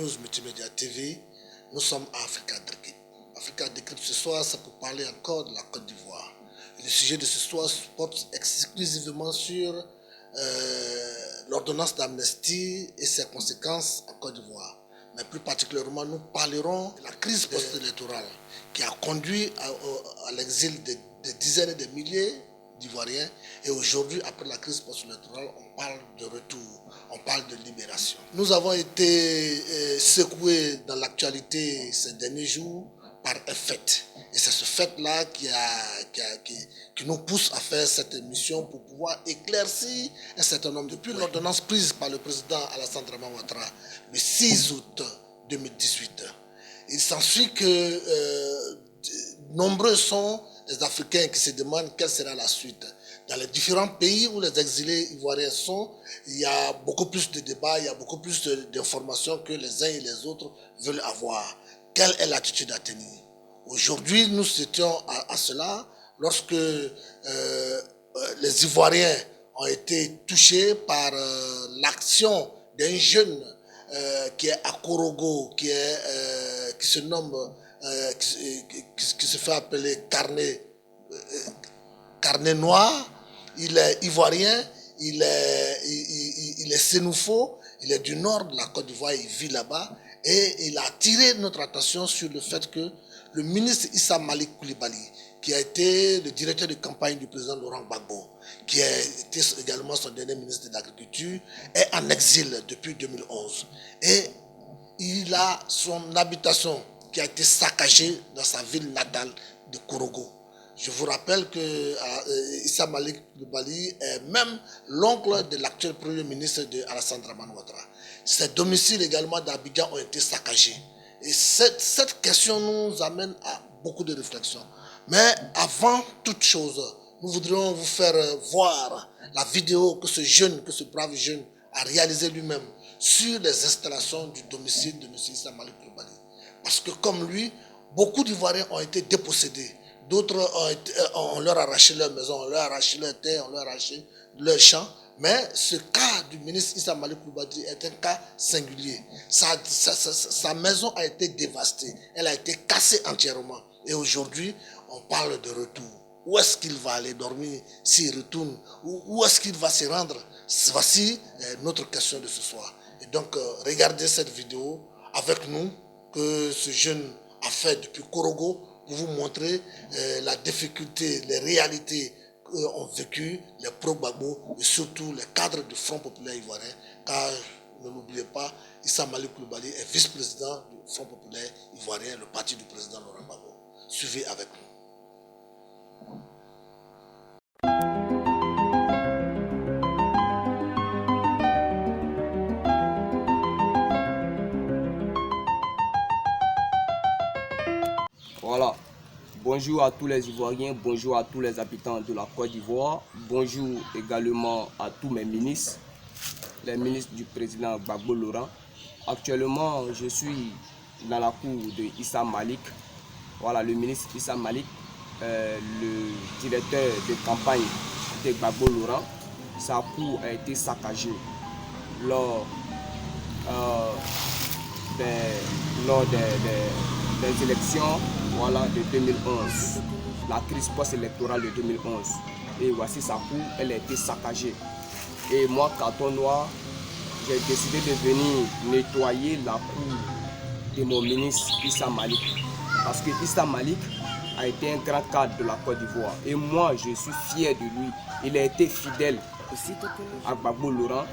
News Multimédia TV, nous sommes à Africa Decrypt. Africa Decrypt ce soir, c'est pour parler encore de la Côte d'Ivoire. Le sujet de ce soir porte exclusivement sur l'ordonnance d'amnistie et ses conséquences en Côte d'Ivoire. Mais plus particulièrement, nous parlerons de la crise post-électorale qui a conduit à l'exil de dizaines et de milliers d'Ivoiriens. Et aujourd'hui, après la crise post-électorale, on parle de retour, on parle de libération. Nous avons été secoués dans l'actualité ces derniers jours par un fait. Et c'est ce fait-là qui nous pousse à faire cette émission pour pouvoir éclaircir un certain nombre de... Depuis l'ordonnance prise par le président Alassane Dramane Ouattara le 6 août 2018, il s'ensuit que nombreux sont les Africains qui se demandent quelle sera la suite. Dans les différents pays où les exilés ivoiriens sont, il y a beaucoup plus de débats, il y a beaucoup plus d'informations que les uns et les autres veulent avoir. Quelle est l'attitude à tenir? Aujourd'hui, nous étions à cela lorsque les Ivoiriens ont été touchés par l'action d'un jeune qui est à Korogo, qui se nomme, qui se fait appeler Carnet Noir. Il est ivoirien, il est sénoufo, il est du nord de la Côte d'Ivoire, il vit là-bas. Et il a attiré notre attention sur le fait que le ministre Issa Malik Coulibaly, qui a été le directeur de campagne du président Laurent Gbagbo, qui a été également son dernier ministre de l'Agriculture, est en exil depuis 2011. Et il a son habitation qui a été saccagée dans sa ville natale de Korogo. Je vous rappelle que Issa Malik Coulibaly est même l'oncle de l'actuel premier ministre de Alassane Dramane Ouattara. Ses domiciles également d'Abidjan ont été saccagés. Et cette question nous amène à beaucoup de réflexions. Mais avant toute chose, nous voudrions vous faire voir la vidéo que ce brave jeune a réalisé lui-même sur les installations du domicile de M. Issa Malik Coulibaly. Parce que comme lui, beaucoup d'Ivoiriens ont été dépossédés. D'autres on leur a arraché leur maison, on leur a arraché leur terre, on leur a arraché leur champ. Mais ce cas du ministre Issa Malik Coulibaly est un cas singulier. Sa maison a été dévastée, elle a été cassée entièrement. Et aujourd'hui, on parle de retour. Où est-ce qu'il va aller dormir s'il retourne? Où est-ce qu'il va se rendre? Voici notre question de ce soir. Et donc, regardez cette vidéo avec nous que ce jeune a fait depuis Korogo pour vous montrer la difficulté, les réalités qu'ont vécu les pro-Gbagbo et surtout les cadres du Front populaire ivoirien. Car, ne l'oubliez pas, Issa Malik Coulibaly est vice-président du Front populaire ivoirien, le parti du président Laurent Gbagbo. Suivez avec nous. Voilà. Bonjour à tous les Ivoiriens, bonjour à tous les habitants de la Côte d'Ivoire, bonjour également à tous mes ministres, les ministres du président Gbagbo Laurent. Actuellement, je suis dans la cour de Issa Malik. Voilà, le ministre Issa Malik, le directeur de campagne de Gbagbo Laurent. Sa cour a été saccagée lors des élections, voilà, de 2011, la crise post-électorale de 2011. Et voici sa cour, elle a été saccagée. Et moi, Carton Noir, j'ai décidé de venir nettoyer la cour de mon ministre Issa Malik. Parce que Issa Malik a été un grand cadre de la Côte d'Ivoire. Et moi, je suis fier de lui. Il a été fidèle à Gbagbo Laurent.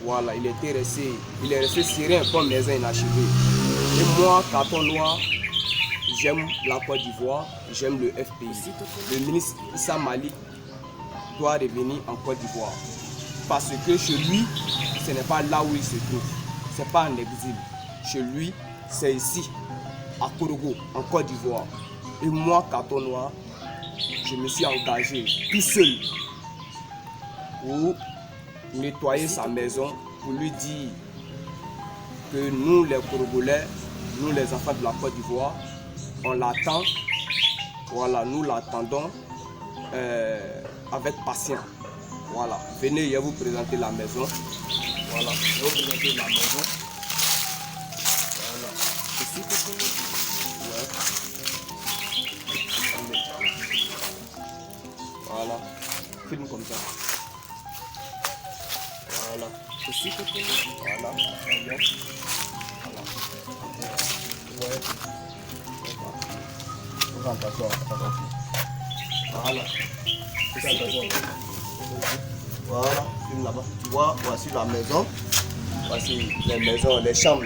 Voilà, il est resté serein comme les uns inachevés. Et moi, Carton Noir, j'aime la Côte d'Ivoire, j'aime le FPI. Le ministre Issa Malik doit revenir en Côte d'Ivoire. Parce que chez lui, ce n'est pas là où il se trouve. Ce n'est pas en exil. Chez lui, c'est ici, à Korogo, en Côte d'Ivoire. Et moi, Carton Noir, je me suis engagé tout seul pour nettoyer sa maison, pour lui dire que nous, les Korogolais, nous, les enfants de la Côte d'Ivoire, on l'attend, voilà, nous l'attendons avec patience. Voilà, venez, je vais vous présenter la maison. Voilà, je vais vous présenter la maison. Ouais. Voilà. Filme comme ça. Voilà. Voilà. Bien. Voilà. Ouais. Attention, attention. Voilà. Voilà, filme là-bas. Tu vois, voici la maison. Voici les maisons, les chambres.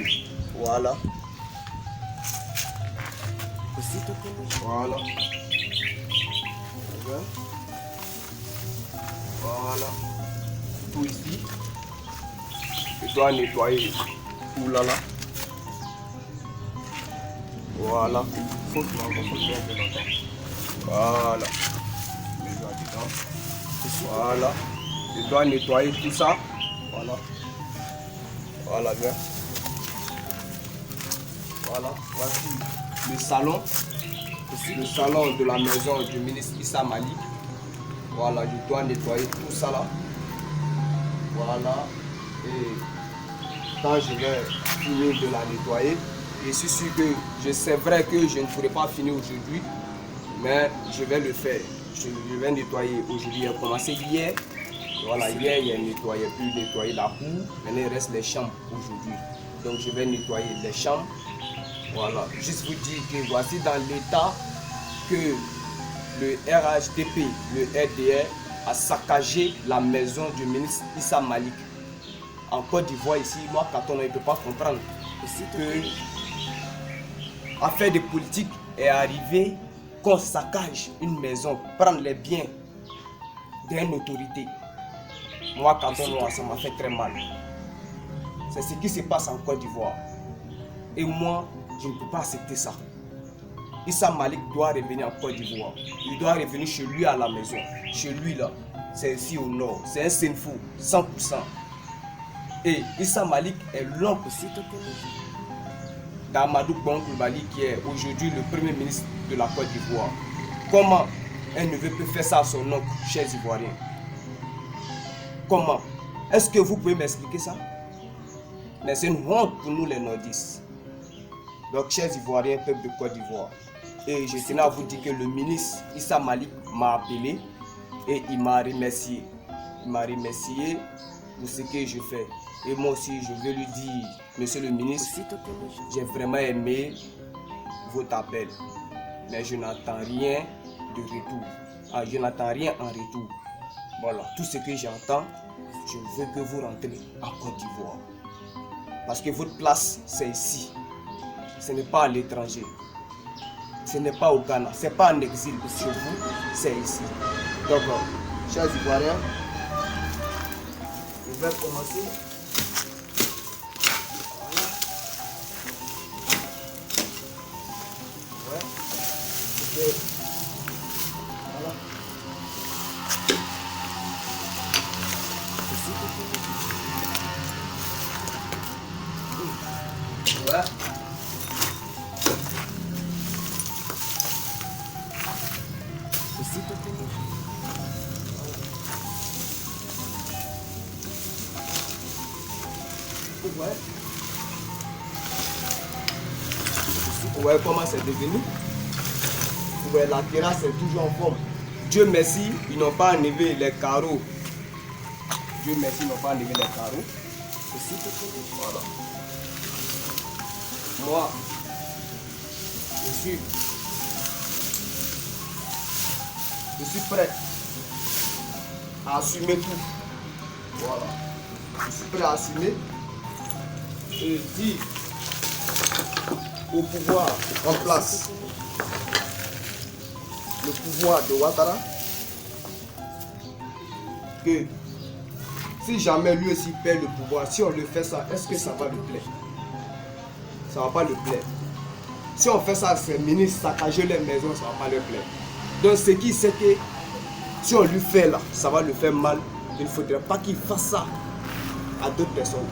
Voilà. Voilà. Voilà. Tout ici. Je dois nettoyer tout là. Voilà. Il faut que tu longtemps. Voilà. Voilà. Je dois nettoyer tout ça. Voilà. Voilà, bien. Voilà. Voici le salon. Le salon de la maison du ministre Issa Malik. Voilà, je dois nettoyer tout ça là. Voilà. Et quand je vais finir de la nettoyer, je suis sûr que je sais vrai que je ne pourrai pas finir aujourd'hui, mais je vais le faire. Je vais nettoyer aujourd'hui. J'ai commencé hier. Voilà, hier il a nettoyé, puis nettoyer la cour. Maintenant il reste les chambres aujourd'hui. Donc je vais nettoyer les chambres. Voilà, juste vous dire que voici dans l'état que le RHDP, le RDR, a saccagé la maison du ministre Issa Malik. En Côte d'Ivoire ici, moi Katon, il ne peut pas comprendre que affaire de politique est arrivée qu'on saccage une maison, prendre les biens d'une autorité. Moi Katon, ça m'a fait très mal. C'est ce qui se passe en Côte d'Ivoire. Et moi, je ne peux pas accepter ça. Issa Malik doit revenir en Côte d'Ivoire. Il doit revenir chez lui à la maison. Chez lui là, c'est ici au nord. C'est un Senfou, 100%. Et Issa Malik est l'oncle d'Amadou Bon Coulibaly qui est aujourd'hui le premier ministre de la Côte d'Ivoire. Comment un neveu peut faire ça à son oncle, chers Ivoiriens? Comment? Est-ce que vous pouvez m'expliquer ça? Mais c'est une honte pour nous les nordistes. Donc, chers Ivoiriens, peuple de Côte d'Ivoire, et je tenais à vous dire que le ministre Issa Malik m'a appelé et il m'a remercié. Il m'a remercié pour ce que je fais. Et moi aussi, je veux lui dire, monsieur le ministre, j'ai vraiment aimé votre appel, mais je n'entends rien de retour. Je n'entends rien en retour. Voilà, tout ce que j'entends, je veux que vous rentrez en Côte d'Ivoire. Parce que votre place, c'est ici. Ce n'est pas à l'étranger. Ce n'est pas au Ghana. Ce n'est pas en exil chez vous, c'est ici. Donc, chers Ivoiriens, je vais commencer. Voilà. Voilà. Ouais. Ouais, comment c'est devenu? Ouais, la terrasse est toujours en forme. Dieu merci, ils n'ont pas enlevé les carreaux. Dieu merci, ils n'ont pas enlevé les carreaux. Voilà. Moi, je suis prêt à assumer tout. Voilà. Je suis prêt à assumer et dire au pouvoir en place, le pouvoir de Ouattara, que si jamais lui aussi perd le pouvoir, si on le fait ça, est-ce que ça va lui plaire? Ça ne va pas lui plaire. Si on fait ça à ses ministres, saccager les maisons, ça ne va pas lui plaire. Donc ce qui c'est que si on lui fait là, ça va lui faire mal. Il ne faudrait pas qu'il fasse ça à d'autres personnes.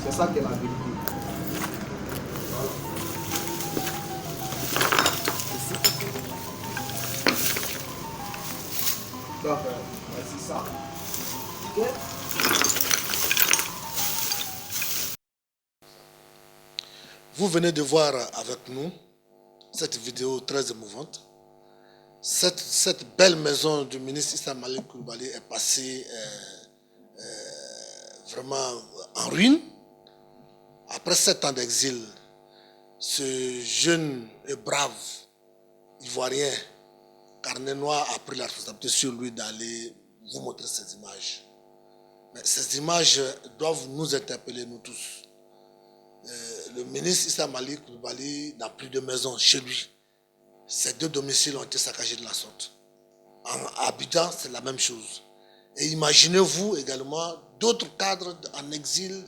C'est ça qui est la vérité. Donc, voici ça. Vous venez de voir avec nous cette vidéo très émouvante. Cette belle maison du ministre Issa Malik Coulibaly est passée vraiment en ruine. Après 7 ans d'exil, ce jeune et brave Ivoirien, carnet noir, a pris la responsabilité sur lui d'aller vous montrer ces images. Mais ces images doivent nous interpeller, nous tous. Le ministre Issa Malik Coulibaly n'a plus de maison chez lui. Ces 2 domiciles ont été saccagés de la sorte. En Abidjan, c'est la même chose. Et imaginez-vous également, d'autres cadres en exil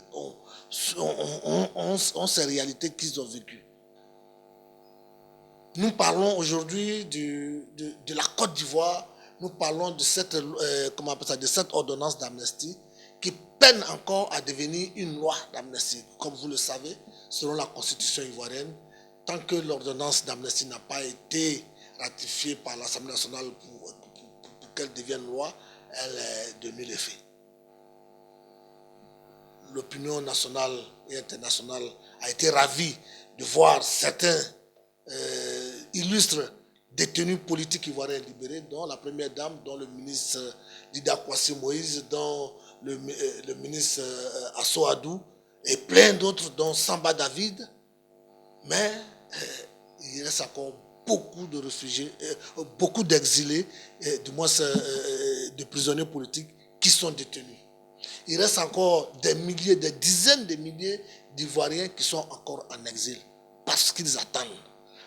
ont ces réalités qu'ils ont vécues. Nous parlons aujourd'hui de la Côte d'Ivoire, nous parlons de cette ordonnance d'amnistie qui peine encore à devenir une loi d'amnistie. Comme vous le savez, selon la constitution ivoirienne, tant que l'ordonnance d'amnistie n'a pas été ratifiée par l'Assemblée nationale pour qu'elle devienne loi, elle est de nul effet. L'opinion nationale et internationale a été ravie de voir certains illustres détenus politiques ivoiriens libérés, dont la première dame, dont le ministre Dida Kwasi Moïse, dont le ministre Asso Adou et plein d'autres, dont Samba David. Mais il reste encore beaucoup de réfugiés, beaucoup d'exilés, du moins de prisonniers politiques qui sont détenus. Il reste encore des milliers, des dizaines de milliers d'Ivoiriens qui sont encore en exil parce qu'ils attendent.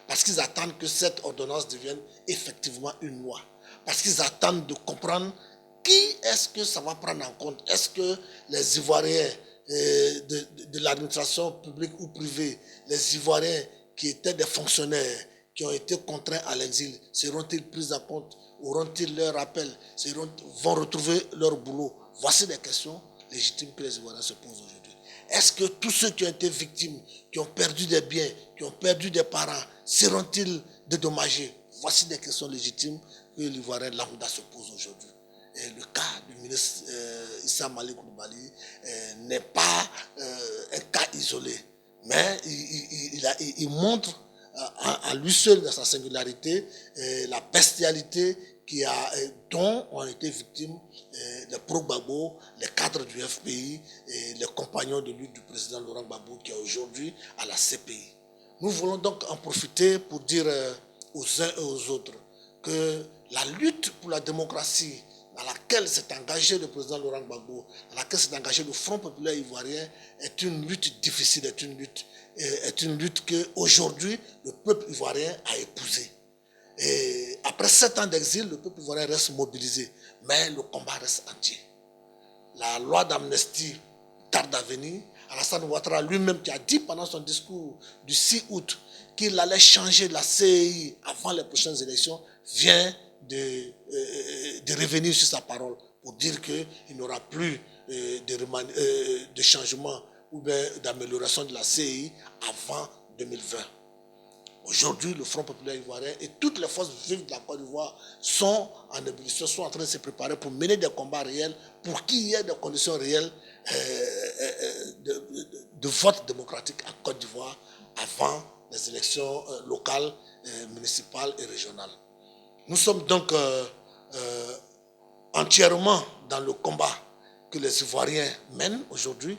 Parce qu'ils attendent que cette ordonnance devienne effectivement une loi. Parce qu'ils attendent de comprendre qui est-ce que ça va prendre en compte. Est-ce que les Ivoiriens de l'administration publique ou privée, les Ivoiriens qui étaient des fonctionnaires, qui ont été contraints à l'exil, seront-ils pris en compte? Auront-ils leur appel? Vont retrouver leur boulot? Voici des questions légitimes que les Ivoiriens se posent aujourd'hui. Est-ce que tous ceux qui ont été victimes, qui ont perdu des biens, qui ont perdu des parents, seront-ils dédommagés? Voici des questions légitimes que l'Ivoirien de Lamouda se pose aujourd'hui. Et le cas du ministre Issa Malik Coulibaly n'est pas un cas isolé, mais il montre à lui seul, dans sa singularité, la bestialité dont ont été victimes les pro-Gbagbo, les cadres du FPI et les compagnons de lutte du président Laurent Gbagbo qui est aujourd'hui à la CPI. Nous voulons donc en profiter pour dire aux uns et aux autres que la lutte pour la démocratie dans laquelle s'est engagé le président Laurent Gbagbo, dans laquelle s'est engagé le Front populaire ivoirien, est une lutte difficile, est une lutte qu'aujourd'hui le peuple ivoirien a épousée. Et après 7 ans d'exil, le peuple ivoirien reste mobilisé, mais le combat reste entier. La loi d'amnistie tarde à venir. Alassane Ouattara lui-même qui a dit pendant son discours du 6 août qu'il allait changer la CEI avant les prochaines élections, vient de revenir sur sa parole pour dire qu'il n'y aura plus de changement ou d'amélioration de la CEI avant 2020. Aujourd'hui, le Front populaire ivoirien et toutes les forces vives de la Côte d'Ivoire sont en ébullition, sont en train de se préparer pour mener des combats réels, pour qu'il y ait des conditions réelles de vote démocratique en Côte d'Ivoire avant les élections locales, municipales et régionales. Nous sommes donc entièrement dans le combat que les Ivoiriens mènent aujourd'hui.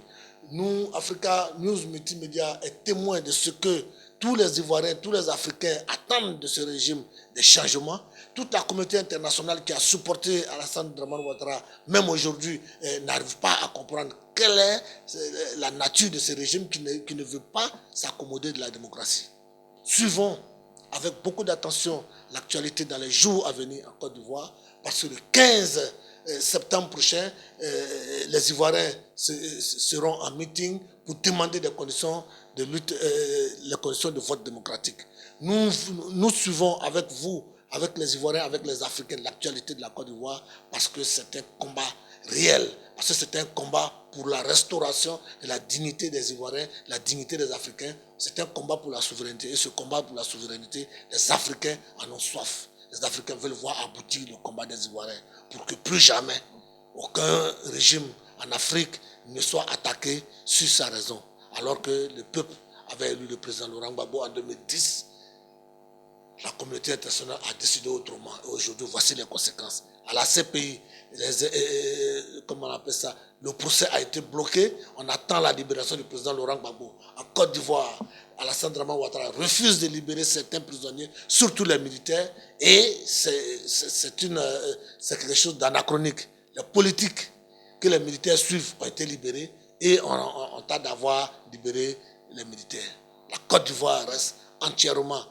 Nous, Africa News Multimédia, est témoin de ce que tous les Ivoiriens, tous les Africains attendent de ce régime des changements. Toute la communauté internationale qui a supporté Alassane Dramane Ouattara, même aujourd'hui, n'arrive pas à comprendre quelle est la nature de ce régime qui ne veut pas s'accommoder de la démocratie. Suivons avec beaucoup d'attention l'actualité dans les jours à venir en Côte d'Ivoire, parce que le 15 septembre prochain, les Ivoiriens seront en meeting pour demander des conditions de lutte, les conditions de vote démocratique. Nous suivons avec vous, avec les Ivoiriens, avec les Africains, l'actualité de la Côte d'Ivoire, parce que c'est un combat réel, parce que c'est un combat pour la restauration de la dignité des Ivoiriens, la dignité des Africains. C'est un combat pour la souveraineté. Et ce combat pour la souveraineté, les Africains en ont soif. Les Africains veulent voir aboutir le combat des Ivoiriens pour que plus jamais aucun régime en Afrique ne soit attaqué sur sa raison, alors que le peuple avait élu le président Laurent Gbagbo en 2010, la communauté internationale a décidé autrement. Et aujourd'hui, voici les conséquences. À la CPI, comment on appelle ça, le procès a été bloqué. On attend la libération du président Laurent Gbagbo. En Côte d'Ivoire, Alassane Dramane Ouattara refuse de libérer certains prisonniers, surtout les militaires. Et c'est quelque chose d'anachronique. Les politiques que les militaires suivent ont été libérés et on tente d'avoir libéré les militaires. La Côte d'Ivoire reste entièrement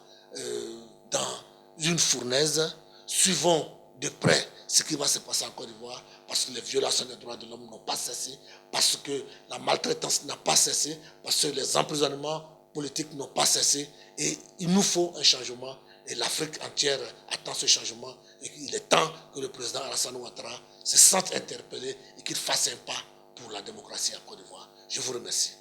dans une fournaise. Suivons de près ce qui va se passer en Côte d'Ivoire, parce que les violations des droits de l'homme n'ont pas cessé, parce que la maltraitance n'a pas cessé, parce que les emprisonnements politiques n'ont pas cessé. Et il nous faut un changement. Et l'Afrique entière attend ce changement. Et il est temps que le président Alassane Ouattara se sente interpellé et qu'il fasse un pas pour la démocratie en Côte d'Ivoire. Je vous remercie.